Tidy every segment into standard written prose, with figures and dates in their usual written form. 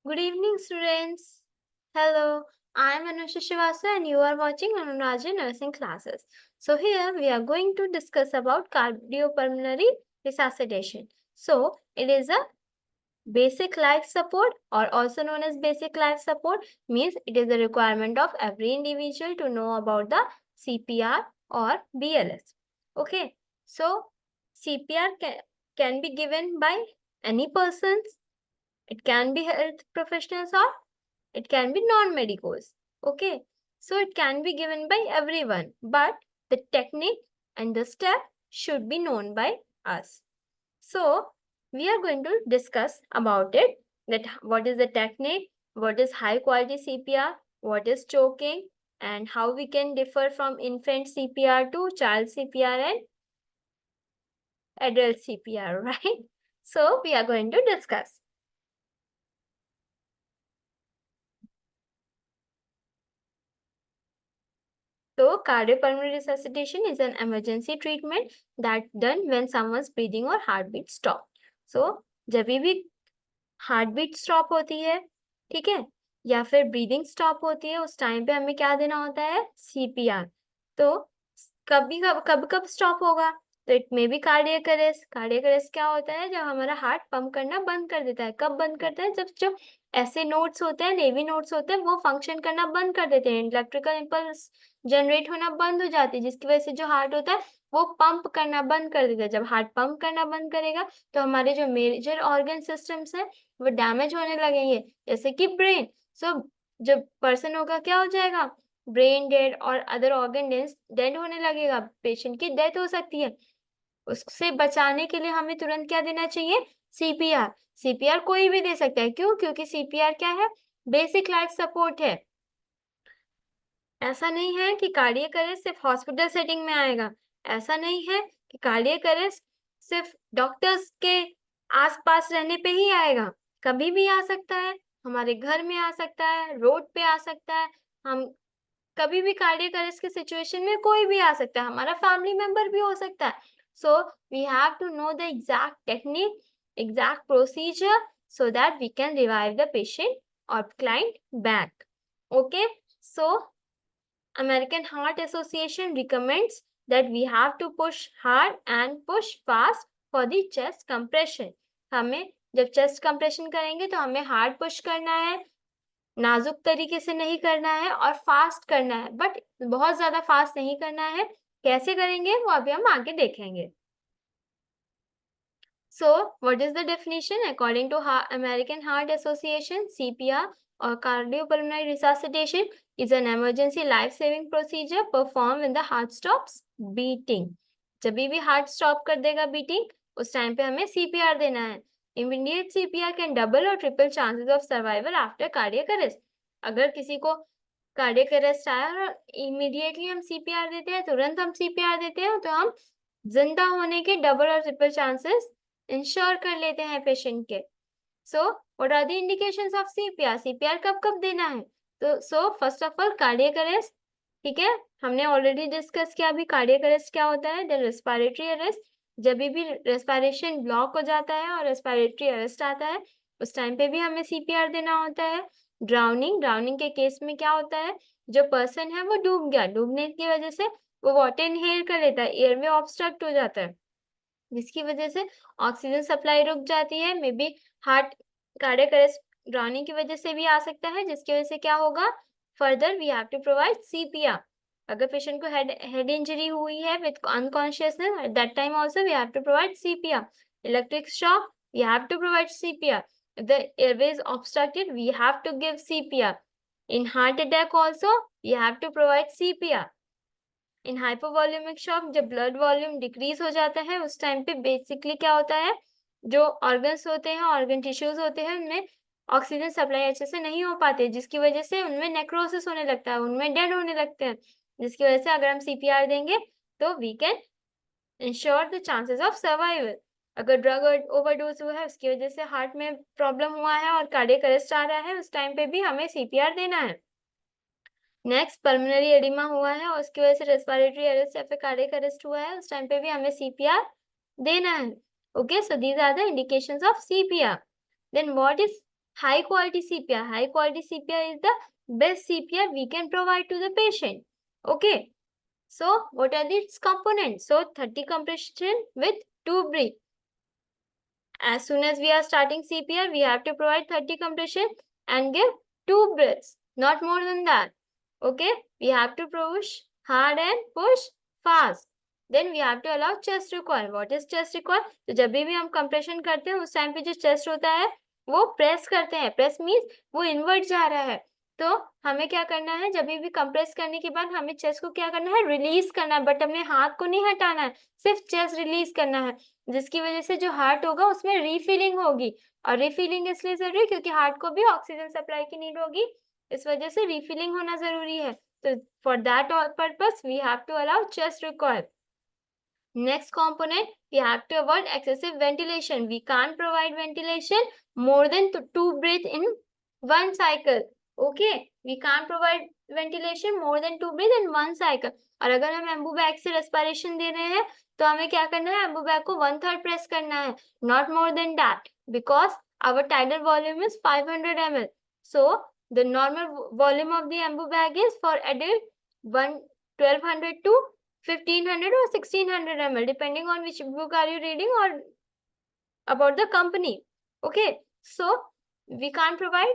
Good evening, students. Hello, I am Anusha Srivastava and you are watching Anuraja Nursing Classes. So here we are going to discuss about cardiopulmonary resuscitation. So it is a basic life support or also known as basic life support, means it is a requirement of every individual to know about the CPR or BLS. Okay, so CPR can be given by any persons. It can be health professionals or it can be non-medicals. Okay, so it can be given by everyone, but the technique and the step should be known by us. So we are going to discuss about it, that what is the technique, what is high quality CPR, what is choking, and how we can differ from infant CPR to child CPR and adult CPR, right? So we are going to discuss. So cardiopulmonary resuscitation is an emergency treatment that done when someone's breathing or heartbeat stop. So जब भी heartbeat stop होती है, ठीक है, या फिर breathing stop होती है, उस टाइम पे हमें क्या देना होता है? सीपीआर. तो कब स्टॉप होगा? तो it may be cardiac arrest. Cardiac arrest क्या होता है? जब हमारा हार्ट पंप करना बंद कर देता है. कब बंद करता है? जब जो ऐसे नोड्स होते हैं, नेवी नोड्स होते हैं, वो फंक्शन करना बंद कर देते हैं, इलेक्ट्रिकल इंपल्स जनरेट होना बंद हो जाती है, जिसकी वजह से जो हार्ट होता है वो पंप करना बंद कर देता है. जब हार्ट पंप करना बंद करेगा तो हमारे जो मेजर ऑर्गन सिस्टम्स हैं वो डैमेज होने लगेंगे, जैसे कि ब्रेन. सो जब पर्सन होगा क्या हो जाएगा? ब्रेन डेड और अदर ऑर्गन डेड होने लगेगा, पेशेंट की डेथ हो सकती है. उससे बचाने के लिए हमें तुरंत क्या देना चाहिए? सीपीआर. सीपीआर कोई भी दे सकता है. क्यों? क्योंकि सीपीआर क्या है? बेसिक लाइफ सपोर्ट है. ऐसा नहीं है कि कार्डियक अरेस्ट सिर्फ हॉस्पिटल सेटिंग में आएगा. ऐसा नहीं है कि कार्डियक अरेस्ट सिर्फ डॉक्टर्स के आसपास रहने पे ही आएगा. कभी भी आ सकता है, हमारे घर में आ सकता है, रोड पे आ सकता है. हम कभी भी कार्डियक अरेस्ट के सिचुएशन में कोई भी आ सकता है, हमारा फैमिली मेंबर भी हो सकता है. So we have to know the exact technique, exact procedure, so that we can revive the patient or client back. Okay, so American Heart Association recommends that we have to push hard and push fast for the chest compression. हमें जब chest compression करेंगे तो हमें hard push करना है, नाजुक तरीके से नहीं करना है और fast करना है, but बहुत ज़्यादा fast नहीं करना है. कैसे करेंगे वो अभी हम आगे देखेंगे. So, what is the definition? According to American Heart Association, CPR or cardiopulmonary resuscitation is an emergency life-saving procedure performed when the heart stops beating. जब भी हार्ट स्टॉप कर देगा बीटिंग, उस टाइम पे हमें CPR देना है. Immediate CPR can double or triple chances of survival after cardiac arrest. अगर किसी को कार्डियक अरेस्ट आया और इमीडिएटली हम CPR देते हैं, तुरंत हम CPR देते हैं, तो हम जिंदा होने के डबल और ट्रिपल चांसेस इंश्योर कर लेते हैं पेशेंट के. So what are the indications of CPR? CPR कब कब देना है? तो so first of all cardiac arrest. ठीक है, हमने ऑलरेडी डिस्कस किया अभी कार्डियक अरेस्ट क्या होता है. देन रेस्पिरेटरी अरेस्ट, जब भी रेस्पिरेशन ब्लॉक हो जाता है और रेस्पिरेटरी अरेस्ट आता है, उस टाइम पे भी हमें सीपीआर देना होता है. ड्राउनिंग, ड्राउनिंग के केस में क्या होता है? जो पर्सन है वो डूब गया, डूबने की वजह से वो वाटर इनहेल कर लेता है, एयरवे ऑब्स्ट्रक्ट हो जाता है, जिसकी वजह से ऑक्सीजन सप्लाई रुक जाती है. May be heart cardiac arrest drowning की वजह से भी आ सकता है, जिसकी वजह से क्या होगा? Further we have to provide CPR. अगर पेशेंट को हेड इंजरी हुई है with unconsciousness, at that time also we have to provide CPR. Electric shock, we have to provide CPR. if the airway is obstructed, we have to give CPR. In heart attack also, we have to provide CPR. In hypovolaemic shock, जब blood volume decrease हो जाता है, उस time पे basically क्या होता है? जो ऑर्गन्स होते हैं, ऑर्गन टिश्यूज होते हैं, उनमें ऑक्सीजन सप्लाई अच्छे से नहीं हो पाते, जिसकी वजह से उनमें नेक्रोसिस होने लगता है, उनमें डेड होने लगते हैं, जिसकी वजह से अगर हम सीपीआर देंगे तो we can ensure the chances of survival. अगर ड्रग ओवरडोज हुआ है, उसकी वजह से हार्ट में प्रॉब्लम हुआ है और कार्डियक अरेस्ट आ रहा है, उस टाइम पे भी हमें सीपीआर देना है. नेक्स्ट पल्मोनरी एडिमा हुआ है और उसकी वजह से रेस्पिरेटरी अरेस्ट या फिर कार्डियक अरेस्ट हुआ है, उस टाइम पे भी हमें सीपीआर देना है. Okay, so these are the indications of CPR. Then what is high quality CPR. High quality CPR is the best CPR we can provide to the patient. Okay. So what are these components? So 30 compression with 2 breath. As soon as we are starting CPR, we have to provide 30 compression and give 2 breaths, not more than that. Okay, we have to push hard and push fast. Then we have to allow chest recoil. What is chest recoil? तो जब भी हम compression करते हैं उस time पे जो chest होता है वो प्रेस करते हैं. प्रेस मीन्स वो इनवर्ट जा रहा है. तो हमें क्या करना है, जब भी कंप्रेस करने के बाद हमें चेस्ट को क्या करना है, रिलीज करना है, बट हमें हाथ को नहीं हटाना है, सिर्फ चेस्ट रिलीज करना है, जिसकी वजह से जो हार्ट होगा उसमें रीफिलिंग होगी. और रीफिलिंग इसलिए जरूरी है क्योंकि हार्ट को भी ऑक्सीजन सप्लाई की नीड होगी, इस वजह से रीफिलिंग होना जरूरी है. तो for that purpose we have to allow chest recoil. Next component, we have to avoid excessive ventilation. We can't provide ventilation more than 2 breaths in one cycle. Okay, we can't provide ventilation more than 2 breaths in one cycle. और अगर हम Anbu bag से respiration दे रहे हैं तो हमें क्या करना है, एम्बू बैग को 1/3 प्रेस करना है, not more than that, because our tidal volume is 500 ml. So the normal volume of the embu bag is for adult 1200 to 1500 or 1600 ml, depending on which book are you reading or about the company. Okay, so we can't provide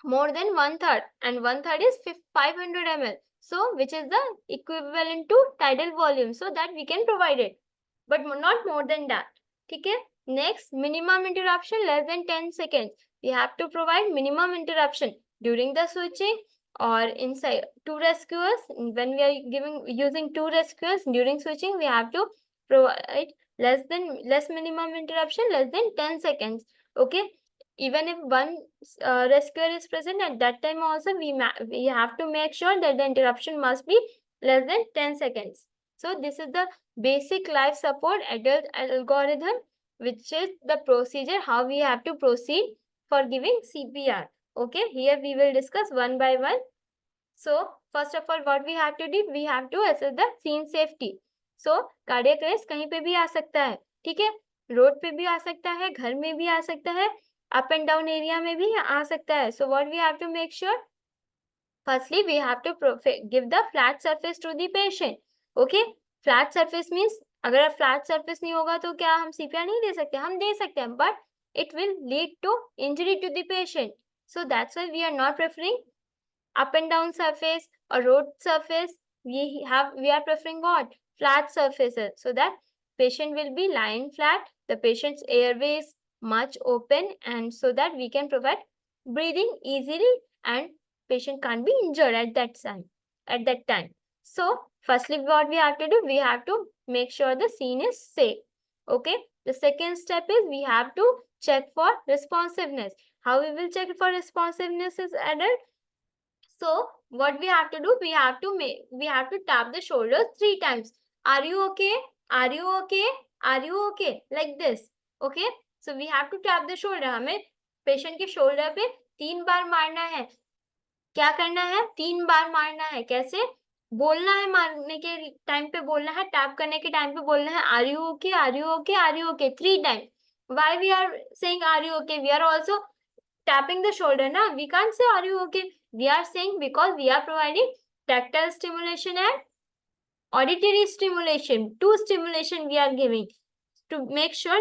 more than 1/3, and 1/3 is 500 ml, so which is the equivalent to tidal volume, so that we can provide it, but not more than that. Okay, next, minimum interruption less than 10 seconds. We have to provide minimum interruption during the switching or inside 2 rescuers. When we are using 2 rescuers during switching, we have to provide less minimum interruption less than 10 seconds. Okay, even if one rescuer is present at that time also, we have to make sure that the interruption must be less than 10 seconds. So this is the basic life support adult algorithm, which is the procedure how we have to proceed for giving CPR. Okay, here we will discuss one by one. So first of all, what we have to do, we have to assess the scene safety. So cardiac arrest कहीं पे भी आ सकता है, ठीक है, road पे भी आ सकता है, घर में भी आ सकता है, up and down area में भी आ सकता है. So what we have to make sure, firstly we have to give the flat surface to the patient. Okay, flat surface means अगर flat surface नहीं होगा तो क्या हम CPR नहीं दे सकते, हम दे सकते हैं, but it will lead to injury to the patient. So that's why we are not preferring up and down surface or road surface. We are preferring what, flat surfaces, so that patient will be lying flat, the patient's airway is much open, and so that we can provide breathing easily and patient can't be injured at that time. So firstly what we have to do, we have to make sure the scene is safe. Okay, the second step is we have to check for responsiveness. How we will check for responsiveness is adult? So what we have to do, we have to tap the shoulders 3 times. Are you okay? Are you okay? Are you okay? Like this. Okay, so we have to tap the shoulder. हमें patient के shoulder पे 3 बार मारना है. क्या करना है, 3 बार मारना है. कैसे बोलना है, मारने के टाइम पे बोलना है, टैप करने के टाइम पे बोलना है, are you okay, are you okay, are you okay, 3 time. Why we are saying are you okay? We are also tapping the shoulder, na? We can't say are you okay? We are saying because we are providing tactile stimulation and auditory stimulation. 2 stimulation we are giving to make sure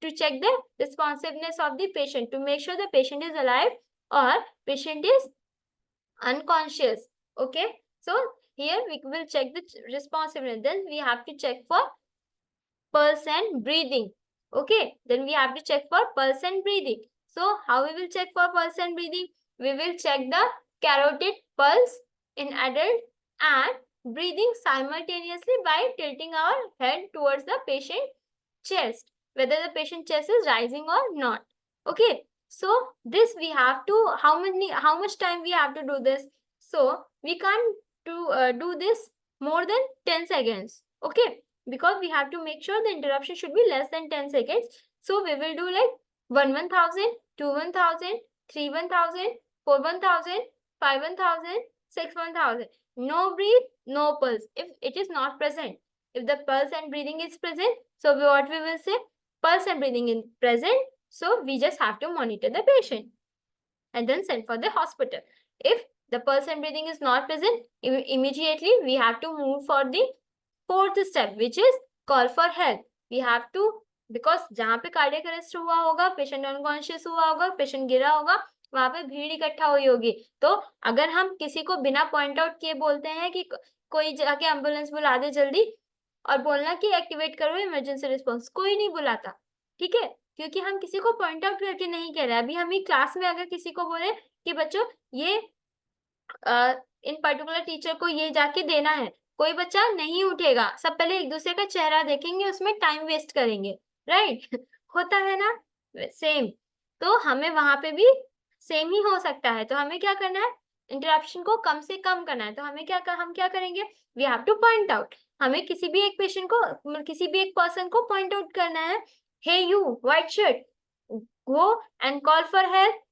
to check the responsiveness of the patient, to make sure the patient is alive or patient is unconscious. Okay, so here we will check the responsiveness. Then we have to check for pulse and breathing. Okay, then we have to check for pulse and breathing. So how we will check for pulse and breathing? We will check the carotid pulse in adult and breathing simultaneously by tilting our head towards the patient chest, whether the patient chest is rising or not. Okay, so this we have to, how much time we have to do this? So we can't do this more than 10 seconds. Okay, because we have to make sure the interruption should be less than 10 seconds. So we will do like 1,000, 2,000, 3,000, 4,000, 5,000, 6,000. No breathe, no pulse. If it is not present, if the pulse and breathing is present, so what we will say, pulse and breathing is present, so we just have to monitor the patient. and then send for the hospital. If the pulse and breathing is not present, immediately we have to move for the fourth step, which is call for help. We have to, because जहाँ पे cardiac arrest हुआ होगा, patient unconscious हुआ होगा, patient गिरा होगा, वहां पे भीड़ इकट्ठा हुई होगी, तो अगर हम किसी को बिना पॉइंट आउट किए बोलते हैं कि कोई जाके एम्बुलेंस बुला दे जल्दी, और बोलना कि एक्टिवेट करो इमरजेंसी रिस्पॉन्स, कोई नहीं बुलाता, ठीक है, क्योंकि हम किसी को पॉइंट आउट करके नहीं कह रहे। अभी हम क्लास में अगर किसी को बोले कि बच्चों ये इन पर्टिकुलर टीचर को ये जाके देना है, कोई बच्चा नहीं उठेगा, सब पहले एक दूसरे का चेहरा देखेंगे, उसमें टाइम वेस्ट करेंगे, राइट? होता है ना सेम, तो हमें वहां पे भी सेम ही हो सकता है, तो हमें क्या करना है, इंटरप्शन को कम से कम करना है, तो हम क्या करेंगे, we have to point out, हमें किसी भी एक पेशेंट को, किसी भी एक पर्सन को पॉइंट आउट करना है, hey you white shirt, go and call for help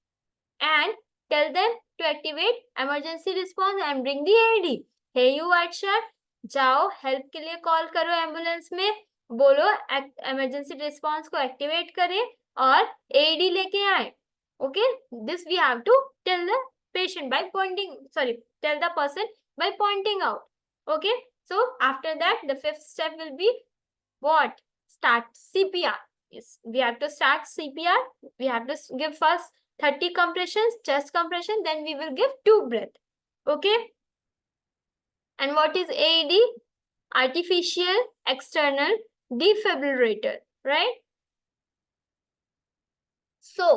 and tell them to activate emergency response and bring the AED. Hey you white shirt, जाओ हेल्प के लिए कॉल करो एम्बुलेंस में, बोलो इमरजेंसी रिस्पॉन्स को activate करें और AED लेके आए. Okay, this we have to tell the patient by pointing, tell the person by pointing out. Okay, so after that the fifth step will be what? Start CPR. Yes, we have to start CPR. We have to give first 30 compressions, chest compression, then we will give 2 breath. Okay. And what is AED? Artificial external defibrillator, right? So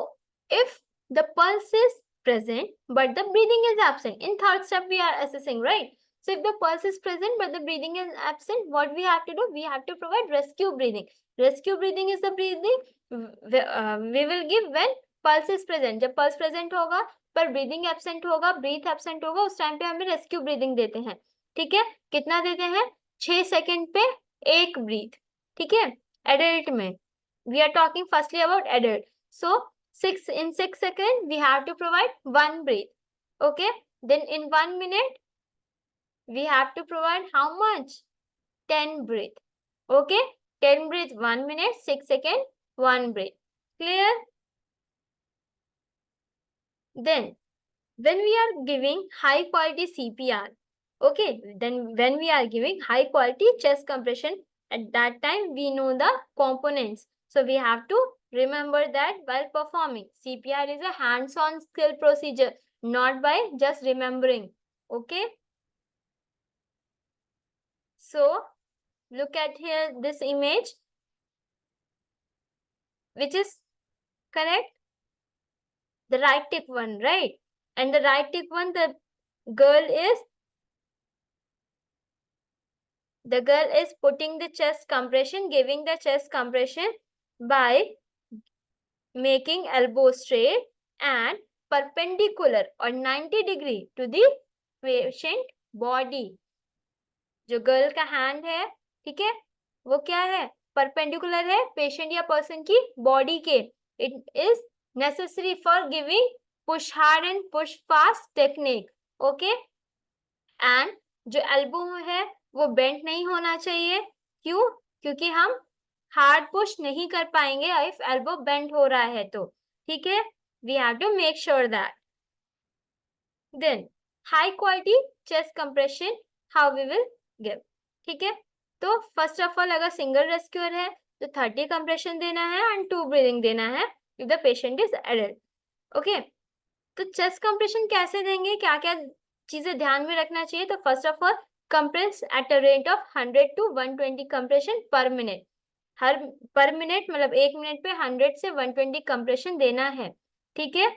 if the pulse is present but the breathing is absent, in third step we are assessing, right? So if the pulse is present but the breathing is absent, what we have to do? We have to provide rescue breathing. Rescue breathing is the breathing we will give when pulse is present. जब pulse present होगा पर breathing absent होगा, breathe absent होगा, उस time पे हमें rescue breathing देते हैं, ठीक है? कितना देते हैं? 6 सेकंड पे एक ब्रीथ, ठीक है? एडल्ट में we are talking firstly about adult, so 6 seconds we have to provide 1 breath. Okay, then in 1 minute we have to provide how much? 10 breath. Okay, 10 breath 1 minute, 6 seconds 1 breath. Clear? Then when we are giving high quality CPR, okay, then when we are giving high quality chest compression, at that time we know the components, so we have to remember that while performing. CPR is a hands-on skill procedure, not by just remembering. Okay, so look at here this image, which is correct, the right tip one, right? And the right tip one, the girl is putting the chest compression, giving the chest compression by making elbow straight and perpendicular or 90 degree to the patient body. जो girl का hand है, ठीक है, वो क्या है? Perpendicular है patient या पर्सन की बॉडी के. It is necessary for giving push hard and push fast technique. Okay, and जो एल्बो है वो बेंट नहीं होना चाहिए. क्यों? क्योंकि हम हार्ड पुश नहीं कर पाएंगे इफ एल्बो बेंट हो रहा है तो, ठीक है? We have to make sure that. Then high quality chest compression how we will give, ठीक है? तो फर्स्ट ऑफ ऑल अगर सिंगल रेस्क्यूअर है तो 30 कंप्रेशन देना है एंड 2 ब्रीदिंग देना है if the patient is adult. Okay, तो चेस्ट कंप्रेशन कैसे देंगे, क्या क्या चीजें ध्यान में रखना चाहिए? तो first of all compress at a rate of 100 to 120 compression पर मिनट. हर पर मिनट मतलब 1 मिनट पे 100 से 120 कंप्रेशन देना है, ठीक है?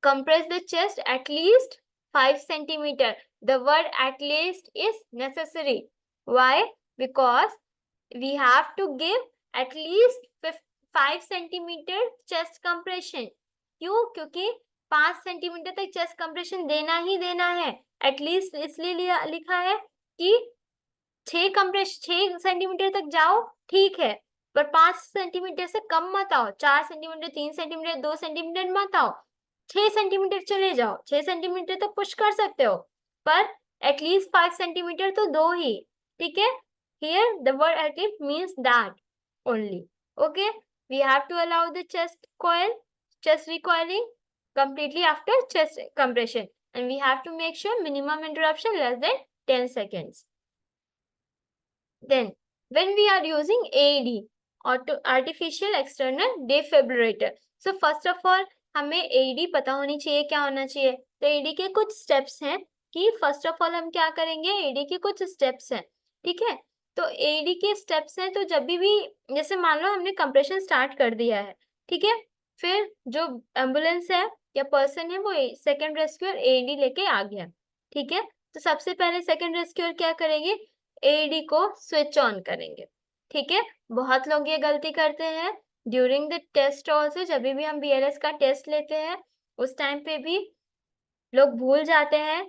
Compress the chest at least 5 centimeter. The word at least is necessary. Why? Because we have to give at least 5 centimeter chest compression. क्यों? क्योंकि 5 सेंटीमीटर तक चेस्ट कंप्रेशन देना ही देना है. एटलीस्ट इसलिए लिखा है कि 6 सेंटीमीटर तक जाओ, ठीक है, पर 5 सेंटीमीटर से कम मत आओ. 4 सेंटीमीटर, 3 सेंटीमीटर, 2 सेंटीमीटर मत आओ. 6 सेंटीमीटर चले जाओ. 6 सेंटीमीटर तक पुश कर सकते हो, पर एटलीस्ट 5 सेंटीमीटर तो दो ही, ठीक है? Here the word at least means that only. Okay, we have to allow the chest recoiling. completely after chest compression, and we have to make sure minimum interruption less than 10 seconds. Then when we are using AED, artificial external defibrillator, so first of all हमें AED पता होनी चाहिए क्या होना चाहिए. तो AED के कुछ स्टेप्स हैं कि फर्स्ट ऑफ ऑल हम क्या करेंगे. AED के कुछ स्टेप्स हैं, ठीक है. तो AED के स्टेप्स हैं, तो जब भी जैसे मान लो हमने कंप्रेशन स्टार्ट कर दिया है, ठीक है, फिर जो एम्बुलेंस है या पर्सन है वो सेकंड रेस्क्यूअर AED लेके आ गया, ठीक है. तो सबसे पहले सेकंड रेस्क्यूअर क्या करेंगे, AED को स्विच ऑन करेंगे, ठीक है. बहुत लोग ये गलती करते हैं ड्यूरिंग द टेस्ट ऑल्सो. जब भी हम BLS का टेस्ट लेते हैं उस टाइम पे भी लोग भूल जाते हैं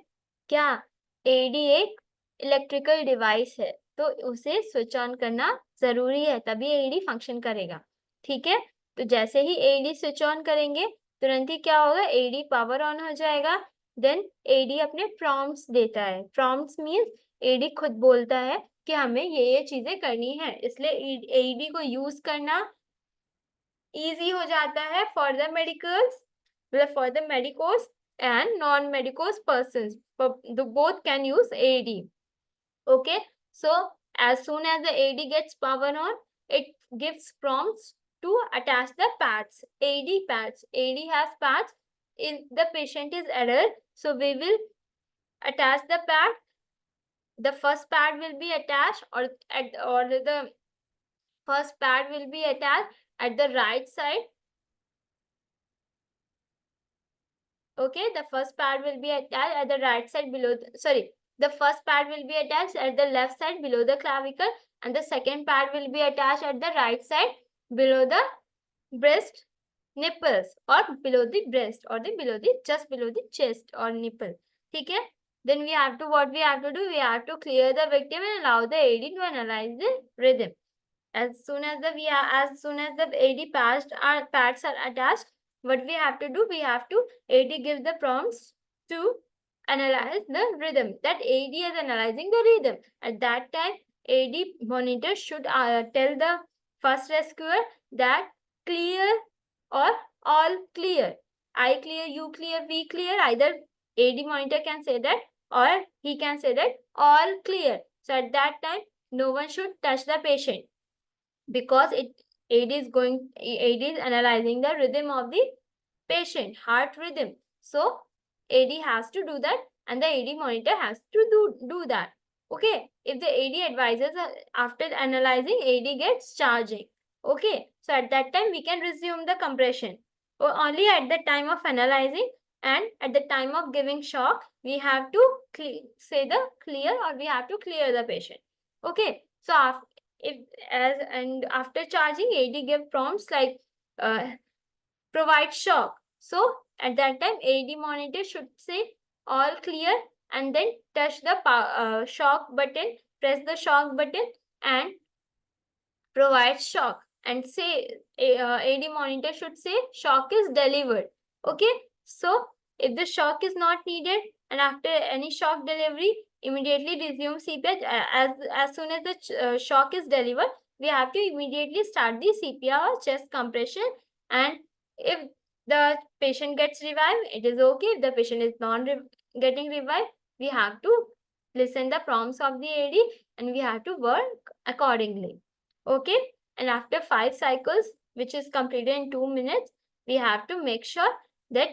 क्या, AED एक इलेक्ट्रिकल डिवाइस है, तो उसे स्विच ऑन करना जरूरी है, तभी AED फंक्शन करेगा, ठीक है. तो जैसे ही AED स्विच ऑन करेंगे तुरंत ही क्या होगा, AED पावर ऑन हो जाएगा. देन AED अपने प्रॉम्प्ट्स देता है. प्रॉम्प्ट्स मीन्स AED खुद बोलता है कि हमें ये चीजें करनी है, इसलिए AED को यूज करना इजी हो जाता है फॉर द मेडिकल्स, मतलब for the medicos and non-medicos persons. Both can use AED. Okay, so as soon as the AED gets power on, it gives prompts to attach the pads, AED pads. AED has pads. If the patient is adult, so we will attach the pad. The first pad will be attached, or the first pad will be attached at the right side. Okay, the first pad will be attached at the right side below the first pad will be attached at the left side below the clavicle, and the second pad will be attached at the right side below the breast nipples, or below the breast, or below the just below the chest or nipple, ठीक है. Then what we have to do, we have to clear the victim and allow the AED to analyze the rhythm. As soon as the AED pads are attached, what we have to do, we have to AED give the prompts to analyze the rhythm. That AED is analyzing the rhythm. At that time, AED monitor should tell the first rescuer that clear or all clear. I clear, you clear, we clear. Either AED monitor can say that, or he can say that all clear. So at that time, no one should touch the patient, because AED is analyzing the rhythm of the patient, heart rhythm. So AED has to do that, and the AED monitor has to do that. Okay, if the AED advises after analyzing, AED gets charging. Okay, so at that time we can resume the compression. Or only at the time of analyzing and at the time of giving shock, we have to say the clear, or we have to clear the patient. Okay, so after charging, AED give prompts like provide shock. So at that time, AED monitor should say all clear, and then touch the shock button, press the shock button and provide shock, and say AED monitor should say shock is delivered. Okay, so if the shock is not needed, and after any shock delivery, immediately resume CPR. As soon as the shock is delivered, we have to immediately start the CPR or chest compression. And if the patient gets revived, it is okay. If the patient is not getting revived, we have to listen the prompts of the AED and we have to work accordingly. Okay, and after 5 cycles, which is completed in 2 minutes, we have to make sure that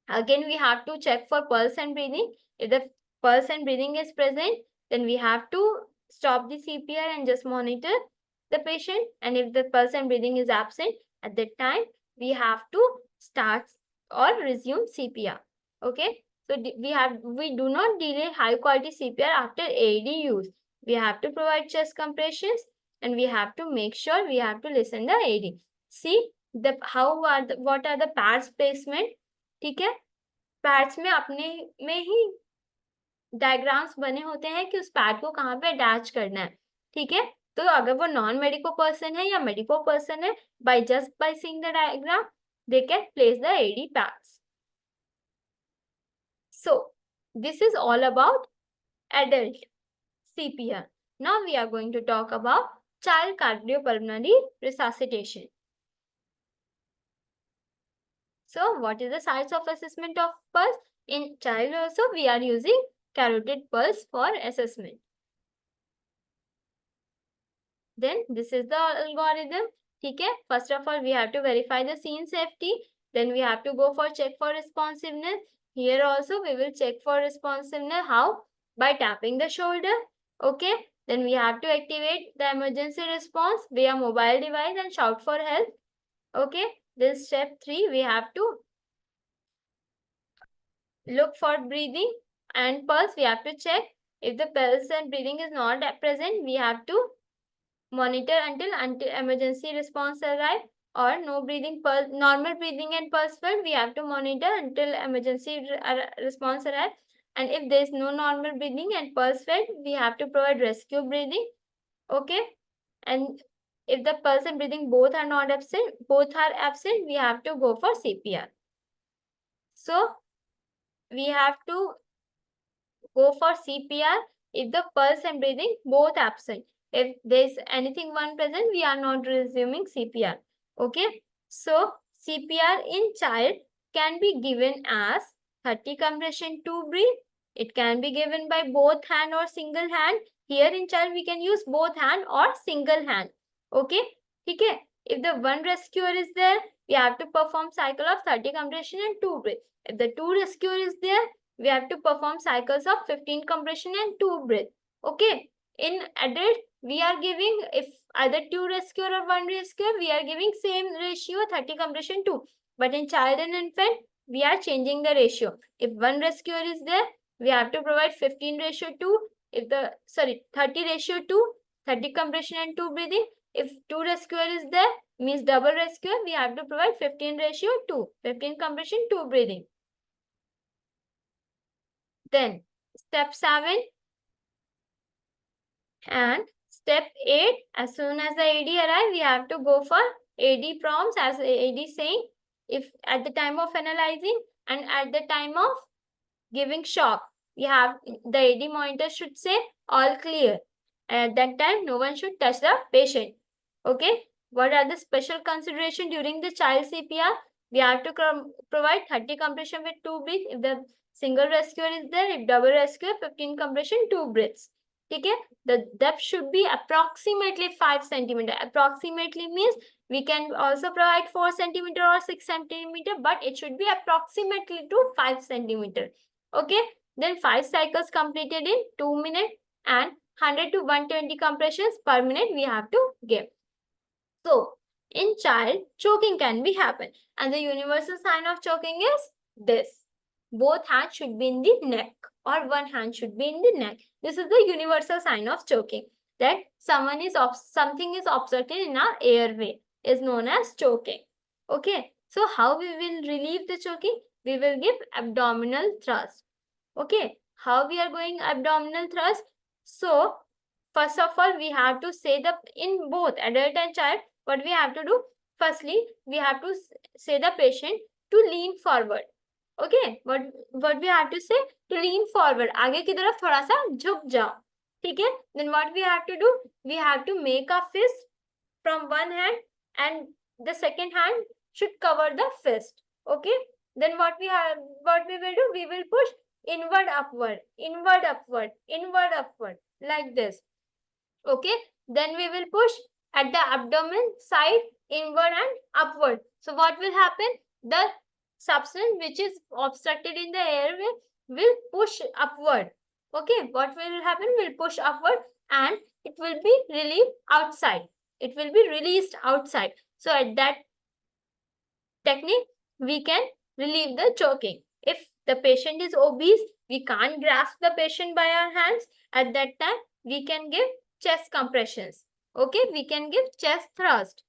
again we have to check for pulse and breathing. If the pulse and breathing is present, then we have to stop the CPR and just monitor the patient. And if the pulse and breathing is absent, at that time we have to start or resume CPR. Okay, so we do not delay high quality CPR after AED use. We have to provide chest compressions, and we have to make sure we have to listen the AED. See what are the pads placement. ठीक है, pads में अपने में ही diagrams बने होते हैं कि उस पैड को कहाँ पे अटैच करना है. ठीक है, तो अगर वो नॉन मेडिको पर्सन है या मेडिको पर्सन है, by seeing the diagram they can place the AED pads. So this is all about adult CPR. Now we are going to talk about child cardiopulmonary resuscitation. So what is the size of assessment of pulse? In child also we are using carotid pulse for assessment. Then this is the algorithm. Okay, first of all we have to verify the scene safety. Then we have to go for check for responsiveness. Here also we will check for responsiveness. How? By tapping the shoulder. Okay, then we have to activate the emergency response via mobile device and shout for help. Okay, then step 3 we have to look for breathing and pulse. We have to check. If the pulse and breathing is not present, we have to monitor until emergency response arrive, or no breathing, pulse, normal breathing and pulse felt, we have to monitor until emergency response arrive. And if there is no normal breathing and pulse felt, we have to provide rescue breathing. Okay, and if the pulse and breathing both are not absent, we have to go for CPR. So we have to go for CPR if the pulse and breathing both absent. If there's anything one present, we are not resuming CPR. Okay. So CPR in child can be given as 30 compression to breathe. It can be given by both hand or single hand. Here in child we can use both hand or single hand. Okay. Okay. If the one rescuer is there, we have to perform cycle of 30 compression and 2 breath. If the 2 rescuer is there, we have to perform cycles of 15 compression and 2 breath. Okay. In adult, we are giving, if either 2 rescuer or 1 rescuer, we are giving same ratio 30 compression 2. But in child and infant, we are changing the ratio. If 1 rescuer is there, we have to provide 15 ratio 2. If the, 30 ratio 2, 30 compression and 2 breathing. If 2 rescuer is there, means double rescuer, we have to provide 15 ratio 2, 15 compression, 2 breathing. Then step 7 and step 8, as soon as the AD arrive, we have to go for AD prompts, as AD saying, if at the time of analyzing and at the time of giving shock, we have the AD monitor should say all clear. At that time, no one should touch the patient. Okay. What are the special consideration during the child CPR? We have to provide 30 compression with 2 breaths. If the single rescuer is there, if double rescuer, 15 compression, 2 breaths. Okay. The depth should be approximately 5 centimeter. Approximately means we can also provide 4 centimeter or 6 centimeter, but it should be approximately to 5 centimeter. Okay. Then 5 cycles completed in 2 minutes and 100 to 120 compressions per minute we have to give. So, in child, choking can be happen. And the universal sign of choking is this. Both hands should be in the neck, or one hand should be in the neck. This is the universal sign of choking. That something is obstructed in our airway is known as choking. Okay. So, how we will relieve the choking? We will give abdominal thrust. Okay. How we are going abdominal thrust? So, first of all, we have to say the, in both adult and child, what we have to do? Firstly, we have to say the patient to lean forward. Okay, what we have to say? To lean forward. आगे की तरफ थोड़ा सा झुक जाओ. ठीक है? Then what we have to do? We have to make a fist from one hand, and the second hand should cover the fist. Okay? Then what we will do? We will push inward, upward, inward, upward, inward, upward, like this. Okay, then we will push at the abdomen side, inward and upward. So what will happen? The substance which is obstructed in the airway will push upward. Okay, what will happen? Will push upward and it will be relieved outside. It will be released outside. So at that technique, we can relieve the choking. If the patient is obese, we can't grasp the patient by our hands. At that time, we can give chest compressions. Okay, we can give chest thrust.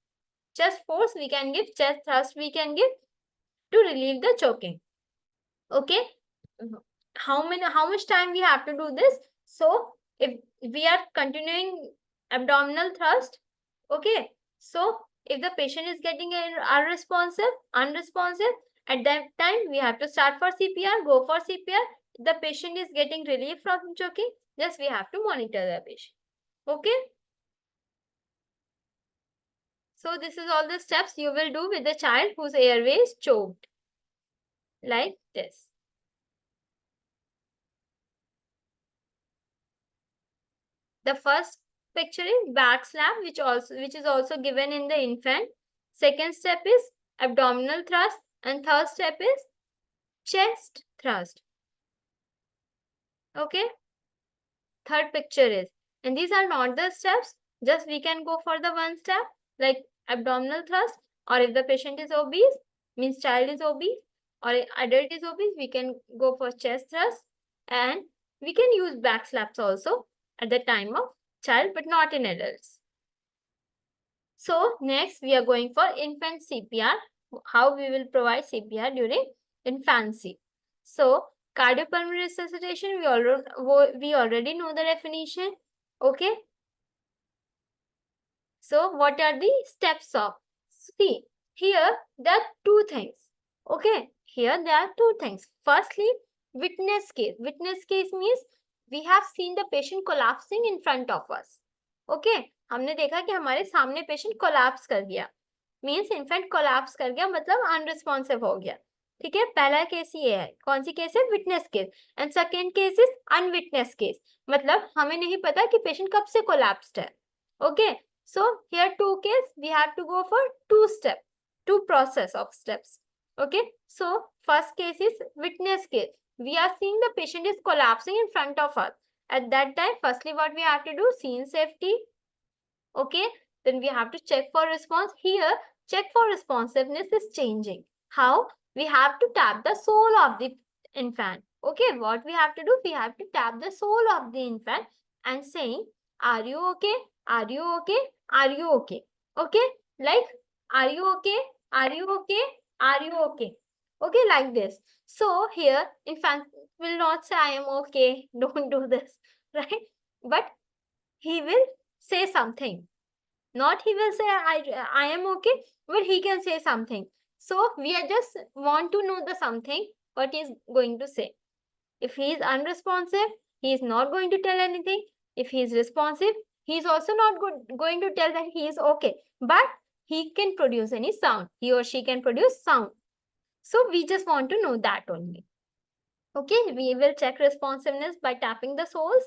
Chest force, we can give chest thrust, we can give to relieve the choking. Okay, how much time we have to do this? So, if we are continuing abdominal thrust, okay, so if the patient is getting unresponsive, at that time we have to start for CPR, go for CPR. The patient is getting relief from choking, just we have to monitor the patient. Okay. So this is all the steps you will do with the child whose airway is choked. like this. The first picture is back slap, which is also given in the infant. Second step is abdominal thrust, and third step is chest thrust. Okay. Third picture is, and these are not the steps, just we can go for the one step like abdominal thrust, or if the patient is obese, means child is obese, or adult is obese, we can go for chest thrust, and we can use back slaps also at the time of child, but not in adults. So next we are going for infant CPR, how we will provide CPR during infancy. So cardiopulmonary resuscitation, we already know the definition. Okay. So what are the steps of? See, here there are two things. Okay. Here there are two things. Firstly, witness case. Witness case means we have seen the patient collapsing in front of us. Okay. हमने देखा कि हमारे सामने patient collapse कर गया. Means infant collapse कर गया, मतलब अनरिस्पॉन्सिव हो गया. ठीक है. पहला केस ये है. कौन सी केस है? Witness case. And second case is unwitness case, मतलब हमें नहीं पता कि पेशेंट कब से कोलैप्स्ड है. Okay. So here two case we have to go for two step, two process of steps. Okay. So first case is witness case. We are seeing the patient is collapsing in front of us. At that time, firstly what we have to do? Scene safety. Okay. Then we have to check for response. Here, check for responsiveness is changing. How? We have to tap the sole of the infant. Okay. What we have to do? We have to tap the sole of the infant and saying, are you okay? Are you okay? Are you okay? Okay. Like, are you okay? Are you okay? Are you okay? Okay, like this. So here, infant will not say, I am okay. Don't do this. Right? But he will say something. Not he will say, I am okay, but he can say something. So we are just want to know the something, what he is going to say. If he is unresponsive, he is not going to tell anything. If he is responsive, he is also not going to tell that he is okay. But he can produce any sound. He or she can produce sound. So we just want to know that only. Okay, we will check responsiveness by tapping the soles.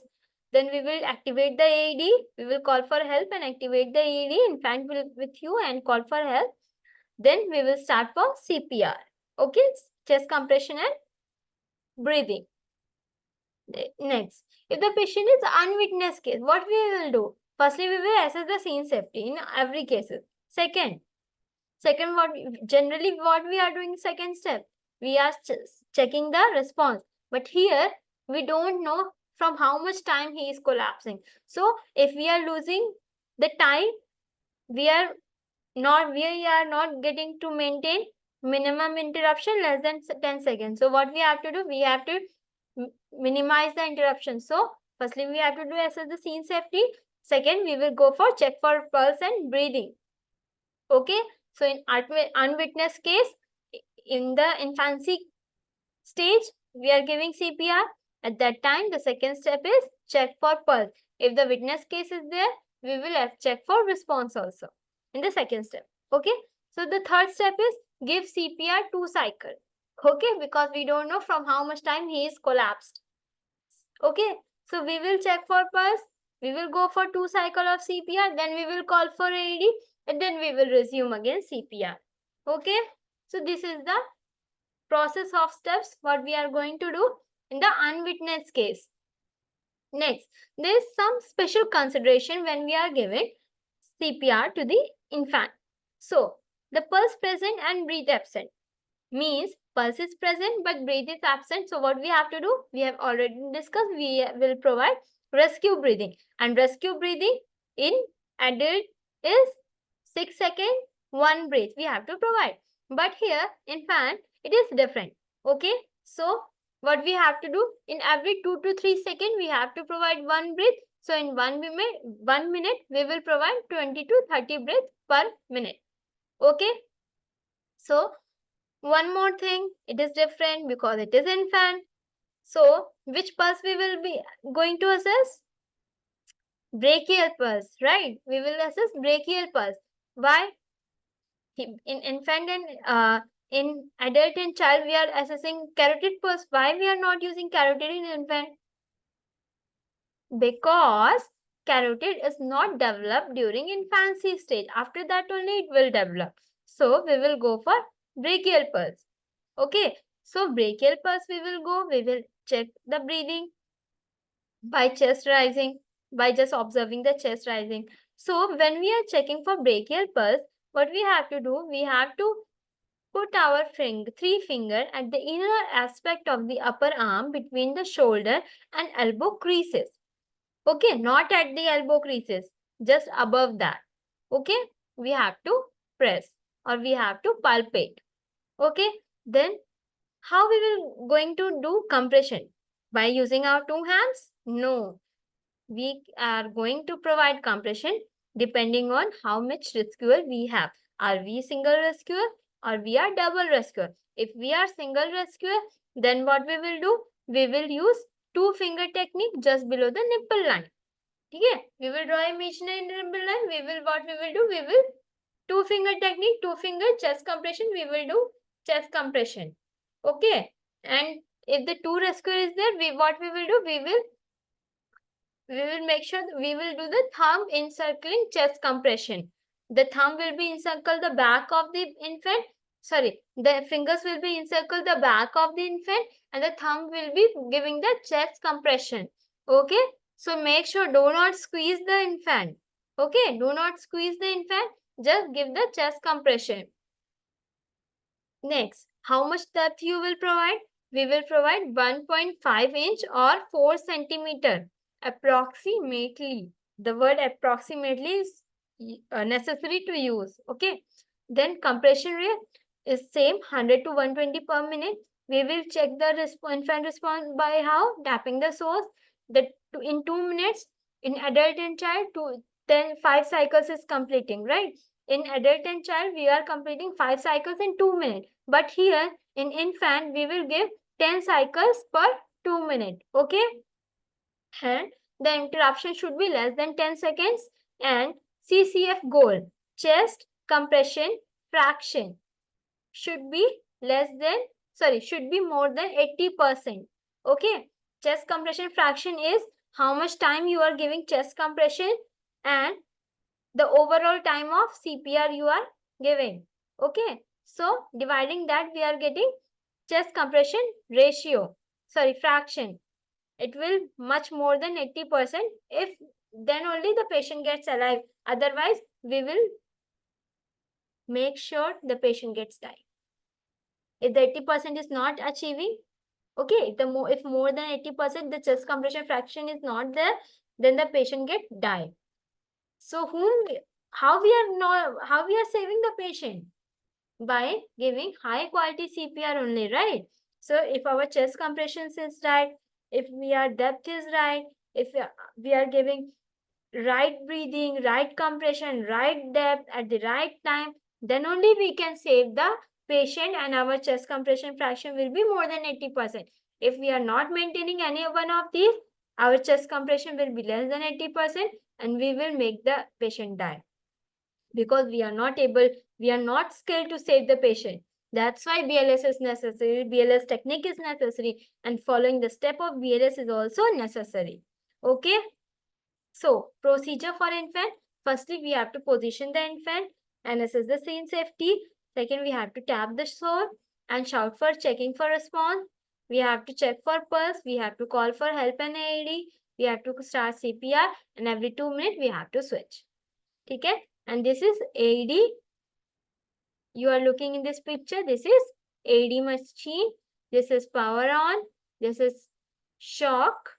Then we will activate the AED. We will call for help and activate the AED. Infant will with you and call for help. Then we will start for CPR. Okay, chest compression and breathing. Next, if the patient is unwitness case, what we will do? Firstly, we will assess the scene safety in every case. Second, what we are doing second step, we are checking the response. But here we don't know from how much time he is collapsing. So if we are losing the time, we are not getting to maintain minimum interruption less than 10 seconds. So what we have to do? We have to minimize the interruption. So firstly we have to do assess the scene safety. Second, we will go for check for pulse and breathing. Okay. So in unwitnessed case, in the infancy stage, we are giving CPR. At that time, the second step is check for pulse. If the witness case is there, we will check for response also in the second step. Okay. So the third step is give CPR 2 cycle. Okay. Because we don't know from how much time he is collapsed. Okay. So we will check for pulse. We will go for 2 cycle of CPR. Then we will call for AED. And then we will resume again CPR. Okay. So this is the process of steps what we are going to do in the unwitnessed case. Next, there is some special consideration when we are giving CPR to the infant. So the pulse present and breath absent means pulse is present but breath is absent. So what we have to do? We have already discussed. We will provide rescue breathing, and rescue breathing in adult is 6 seconds, 1 breath we have to provide. But here infant, it is different. Okay. So what we have to do? In every 2 to 3 seconds, we have to provide 1 breath. So in 1 minute, we will provide 20 to 30 breaths per minute. Okay. So one more thing, it is different because it is infant. So which pulse we will be going to assess? Brachial pulse, right? We will assess brachial pulse. Why? In infant and In adult and child, we are assessing carotid pulse. Why we are not using carotid in infant? Because carotid is not developed during infancy stage. After that only it will develop. So we will go for brachial pulse. Okay. So brachial pulse we will go. We will check the breathing by chest rising, by just observing the chest rising. So when we are checking for brachial pulse, what we have to do? We have to put our three finger at the inner aspect of the upper arm between the shoulder and elbow creases. Okay, not at the elbow creases, just above that. Okay, we have to press or we have to palpate. Okay, then how we will going to do compression? By using our two hands? No, we are going to provide compression depending on how much rescuer we have. Are we single rescuer or we are double rescuer? If we are single rescuer, then what we will do? We will use two finger technique just below the nipple line. Okay, we will draw imaginary nipple line. What we will do? We will two finger technique, two finger chest compression. We will do chest compression. Okay, and if the two rescuer is there, what we will do? We will make sure we will do the thumb encircling chest compression. The thumb will be encircle the back of the infant. Sorry, the fingers will be encircle the back of the infant and the thumb will be giving the chest compression. Okay, so make sure do not squeeze the infant. Okay, do not squeeze the infant. Just give the chest compression. Next, how much depth you will provide? We will provide 1.5 inch or 4 centimeter approximately. The word approximately is necessary to use. Okay. Then compression rate is same 100 to 120 per minute. We will check the infant response by how? Tapping the source. In 2 minutes, in adult and child, 5 cycles is completing, right? In adult and child, we are completing 5 cycles in 2 minutes. But here in infant, we will give 10 cycles per 2 minutes. Okay. And the interruption should be less than 10 seconds. And CCF goal, chest compression fraction should be should be more than 80%. Okay. Chest compression fraction is how much time you are giving chest compression and the overall time of CPR you are giving. Okay. So dividing that, we are getting chest compression fraction. It will much more than 80%. If then only the patient gets alive. Otherwise, we will make sure the patient gets died. If the 80% is not achieving, okay, if more than 80% the chest compression fraction is not there, then the patient get die. So how we are saving the patient? By giving high quality CPR only, right? So if our chest compressions is right, if our depth is right, if we are giving right breathing, right compression, right depth at the right time, then only we can save the patient and our chest compression fraction will be more than 80%. If we are not maintaining any one of these, our chest compression will be less than 80% and we will make the patient die. Because we are not skilled to save the patient. That's why BLS is necessary. BLS technique is necessary and following the step of BLS is also necessary. Okay. So procedure for infant. Firstly, we have to position the infant and assess the scene safety. Second, we have to tap the sore and shout for checking for response. We have to check for pulse. We have to call for help and AED. We have to start CPR and every 2 minutes we have to switch. Okay. And this is AED. You are looking in this picture. This is AED machine. This is power on. This is shock.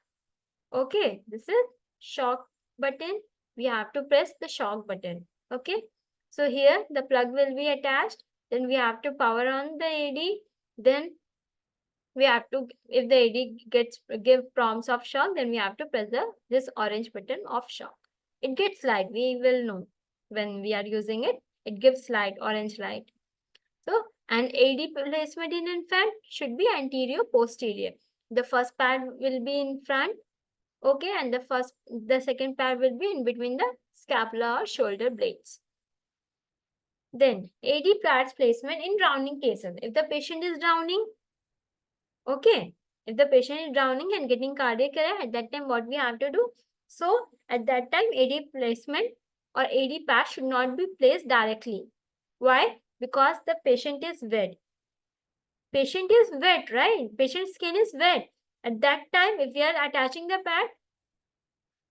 Okay. This is shock button. We have to press the shock button. Okay. So here the plug will be attached. Then we have to power on the AED. Then we have to, if the AED give prompts of shock, then we have to press this orange button of shock. It gets light. We will know when we are using it. It gives light, orange light. So an AED placement in infant should be anterior posterior. The first pad will be in front. Okay, and the second pad will be in between the scapula or shoulder blades. Then AD pads placement in drowning cases. If the patient is drowning, okay, if the patient is drowning and getting cardiac arrest, at that time what we have to do? So at that time AD placement or AD pad should not be placed directly. Why? Because the patient is wet. Patient is wet, right? Patient's skin is wet. At that time, if we are attaching the pad,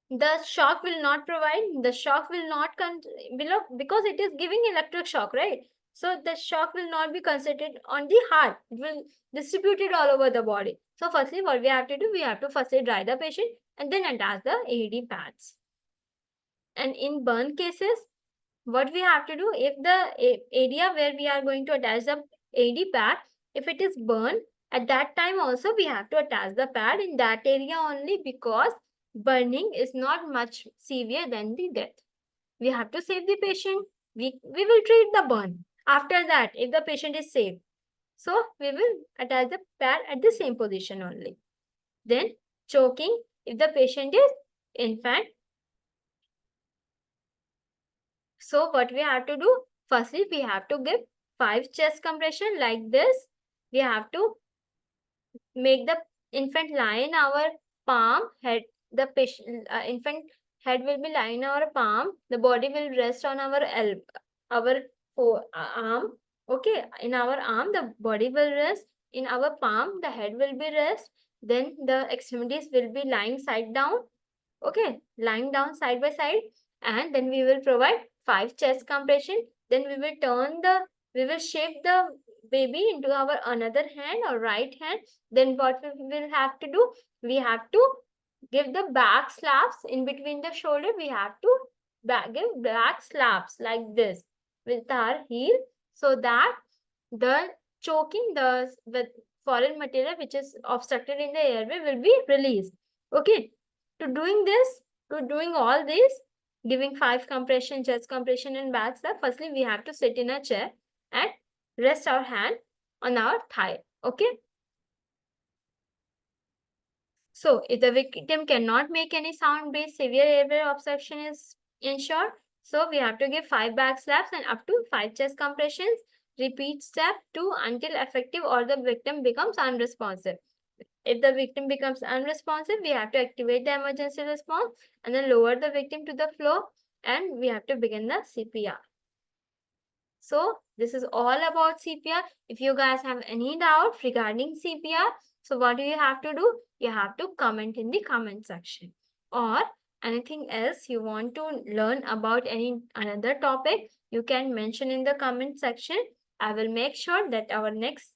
the shock will not provide, the shock will not below, because it is giving electric shock, right? So the shock will not be concentrated on the heart, it will distribute it all over the body. So firstly, what we have to do, we have to firstly dry the patient and then attach the AED pads. And in burn cases, what we have to do, if the area where we are going to attach the AED pad, if it is burned, at that time also we have to attach the pad in that area only, because burning is not much severe than the death. We have to save the patient. We will treat the burn. After that, if the patient is safe, so we will attach the pad at the same position only. Then choking, if the patient is infant. So what we have to do? Firstly, we have to give 5 chest compression like this. We have to make the infant lie in our palm, head, the patient, infant head will be lying in our palm, the body will rest on our our arm, okay, in our arm, the body will rest, in our palm, the head will be rest, then the extremities will be lying side down, okay, lying down side by side, and then we will provide 5 chest compression, then we will shift the baby into our another hand or right hand. Then what we will have to do, we have to give the back slaps in between the shoulder, we have to give back slaps like this with our heel, so that the choking, the with foreign material which is obstructed in the airway will be released. Okay, to doing this, to doing all this, giving 5 compression, chest compression and back slap, firstly we have to sit in a chair and rest our hand on our thigh. Okay, so if the victim cannot make any sound based, severe airway obstruction is ensured. So we have to give 5 back slaps and up to 5 chest compressions. Repeat step 2 until effective or the victim becomes unresponsive. If the victim becomes unresponsive, we have to activate the emergency response and then lower the victim to the floor, and we have to begin the CPR. So this is all about CPR. If you guys have any doubt regarding CPR, so what do you have to do? You have to comment in the comment section, or anything else you want to learn about any another topic, you can mention in the comment section. I will make sure that our next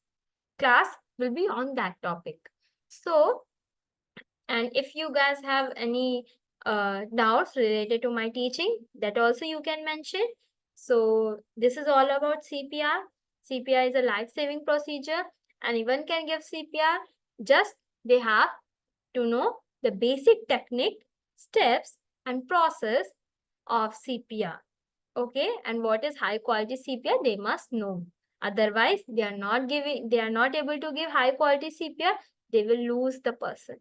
class will be on that topic. So, and if you guys have any doubts related to my teaching, that also you can mention. So this is all about CPR. CPR is a life-saving procedure. Anyone can give CPR. Just they have to know the basic technique, steps, and process of CPR. Okay, and what is high quality CPR? They must know. Otherwise, they are not able to give high quality CPR. They will lose the person.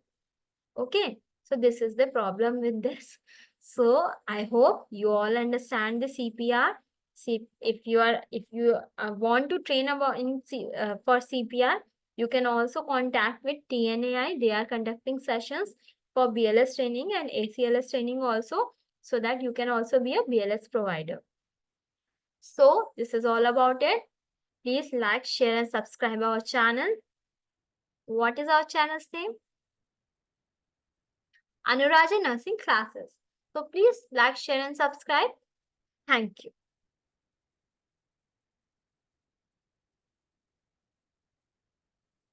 Okay, so this is the problem with this. So I hope you all understand the CPR. See, if you want to train about for CPR, you can also contact with TNAI. They are conducting sessions for BLS training and ACLS training also, so that you can also be a BLS provider. So this is all about it. Please like, share, and subscribe our channel. What is our channel's name? Anuraja Nursing Classes. So please like, share, and subscribe. Thank you.